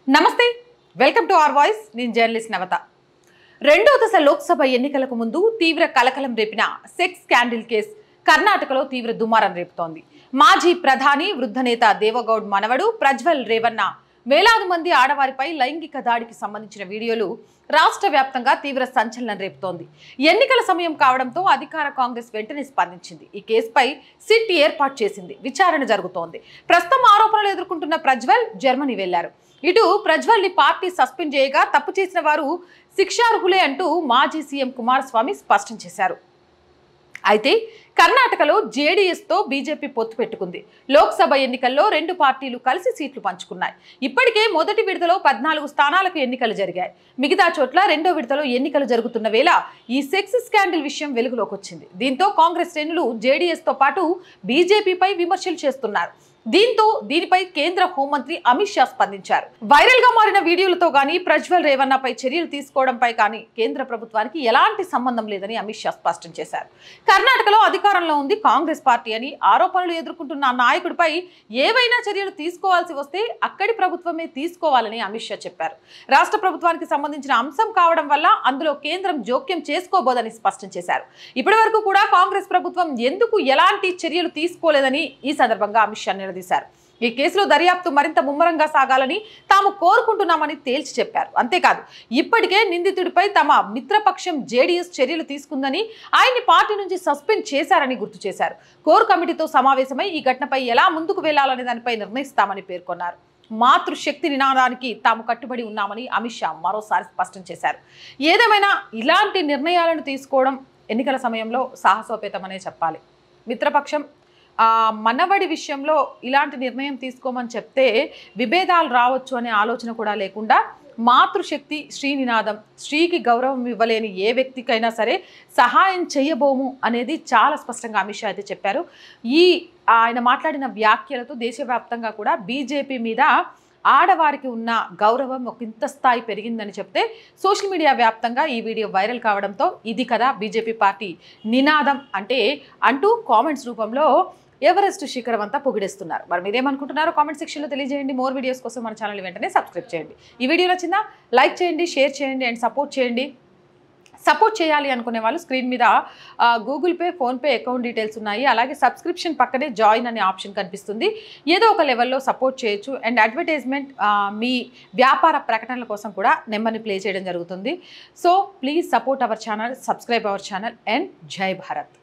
నమస్తే welcome to our voice నేను journalist నవత రెండో దశ లోక్సభ ఎన్నికలకు ముందు తీవ్ర కలకలం రేపిన సెక్స్ స్కాండల్ కేసు కర్ణాటకలో తీవ్ర దుమారం రేపుతోంది మాజీ ప్రధాని వృద్ధ నేత దేవగౌడ్ మనవడు ప్రజ్వల్ రేవన్న వేలాది మంది ఆడవారిపై లైంగిక దాడికి సంబంధించిన వీడియోలు రాష్ట్ర వ్యాప్తంగా తీవ్ర సంచలనం రేపుతోంది ఎన్నికల సమయం కావడంతో అధికార కాంగ్రెస్ వెంటనే స్పందించింది ఈ కేసుపై సిట్ ఏర్పాటు చేసింది విచారణ జరుగుతోంది ప్రస్తుతం ఆరోపణలు ఎదుర్కొంటున్న ప్రజ్వల్ జర్మనీ వెళ్లారు ఇటు ప్రజ్వల్ ని పార్టీ సస్పెండ్ చేయగా తప్పు చేసిన వారు శిక్షార్హులే అంటూ మాజీ సీఎం కుమారస్వామి స్పష్టం చేశారు అయితే కర్ణాటకలో జేడీఎస్ తో బీజేపీ పొత్తు పెట్టుకుంది లోక్సభ ఎన్నికల్లో రెండు పార్టీలు కలిసి సీట్లు పంచుకున్నాయి ఇప్పటికే మొదటి విడతలో 14 స్థానాలకు ఎన్నికలు జరిగాయి మిగతా చోట్ల రెండో విడతలో ఎన్నికలు జరుగుతున్న వేళ ఈ సెక్స్ స్కాండల్ విషయం వెలుగులోకి వచ్చింది దీంతో కాంగ్రెస్ శ్రేణులు జేడీఎస్ తో పాటు బీజేపీపై విమర్శలు చేస్తున్నారు దీనిపై కేంద్ర హోంమంత్రి అమిత్ షా స్పందించారు వైరల్ గా మారిన వీడియోలతో గానీ ప్రజ్వల్ రేవన్నపై చర్యలు తీసుకోవడంపై కానీ కేంద్ర ప్రభుత్వానికి ఎలాంటి సంబంధం లేదని అమిత్ షా స్పష్టం చేశారు కర్ణాటకలో అధికారంలో ఉంది కాంగ్రెస్ పార్టీ అని ఆరోపణలు ఎదుర్కొంటున్న నాయకుడిపై ఏవైనా చర్యలు తీసుకోవాల్సి వస్తే అక్కడి ప్రభుత్వమే తీసుకోవాలని అమిత్ షా చెప్పారు రాష్ట్ర ప్రభుత్వానికి సంబంధించిన అంశం కావడం వల్ల అందులో కేంద్రం జోక్యం చేసుకోబోదని స్పష్టం చేశారు ఇప్పటివరకు కూడా కాంగ్రెస్ ప్రభుత్వం ఎందుకు ఎలాంటి చర్యలు తీసుకోలేదని ఈ సందర్భంగా అమిత్ షా నిలదీశారు ఈ కేసులో దర్యాప్తు మరింత ముమ్మరంగా సాగాలని తాము కోరుకుంటున్నామని తేల్చి చెప్పారు అంతేకాదు ఇప్పటికే నిందితుడిపై తమ మిత్రపక్షం జేడీఎస్ చర్యలు తీసుకుందని ఆయన్ని పార్టీ నుంచి సస్పెండ్ చేశారని గుర్తు చేశారు కోర్ కమిటీతో సమావేశమై ఈ ఘటనపై ఎలా ముందుకు వెళ్లాలనే దానిపై నిర్ణయిస్తామని పేర్కొన్నారు మాతృశక్తి నినాదానికి తాము కట్టుబడి ఉన్నామని అమిత్ షా మరోసారి స్పష్టం చేశారు ఏదేమైనా ఇలాంటి నిర్ణయాలను తీసుకోవడం ఎన్నికల సమయంలో సాహసోపేతమనే చెప్పాలి మిత్రపక్షం మనవడి విషయంలో ఇలాంటి నిర్ణయం తీసుకోమని చెప్తే విభేదాలు రావచ్చు అనే ఆలోచన కూడా లేకుండా మాతృశక్తి శ్రీ నినాదం స్త్రీకి గౌరవం ఇవ్వలేని ఏ వ్యక్తికైనా సరే సహాయం చేయబోము అనేది చాలా స్పష్టంగా అమిత్ షా అయితే చెప్పారు ఆయన మాట్లాడిన వ్యాఖ్యలతో దేశవ్యాప్తంగా కూడా బీజేపీ మీద ఆడవారికి ఉన్న గౌరవం ఒక ఇంత స్థాయి పెరిగిందని చెప్తే సోషల్ మీడియా వ్యాప్తంగా ఈ వీడియో వైరల్ కావడంతో ఇది కదా బీజేపీ పార్టీ నినాదం అంటూ కామెంట్స్ రూపంలో ఎవరెస్ట్ శిఖరం అంతా పొగిడేస్తున్నారు మరి మీరేమనుకుంటున్నారో కామెంట్ సెక్షన్లో తెలియజేయండి మోర్ వీడియోస్ కోసం మన ఛానల్ వెంటనే సబ్స్క్రైబ్ చేయండి ఈ వీడియో నచ్చిందా లైక్ చేయండి షేర్ చేయండి అండ్ సపోర్ట్ చేయండి సపోర్ట్ చేయాలి అనుకునే వాళ్ళు స్క్రీన్ మీద Google pay PhonePe account details ఉన్నాయి అలాగే సబ్స్క్రిప్షన్ పక్కనే జాయిన్ అనే ఆప్షన్ కనిపిస్తుంది ఏదో ఒక లెవెల్లో సపోర్ట్ చేయొచ్చు అండ్ అడ్వర్టైజ్మెంట్ మీ వ్యాపార ప్రకటనల కోసం కూడా నెంబర్ని ప్లే చేయడం జరుగుతుంది so please support our channel subscribe our channel and జై భారత్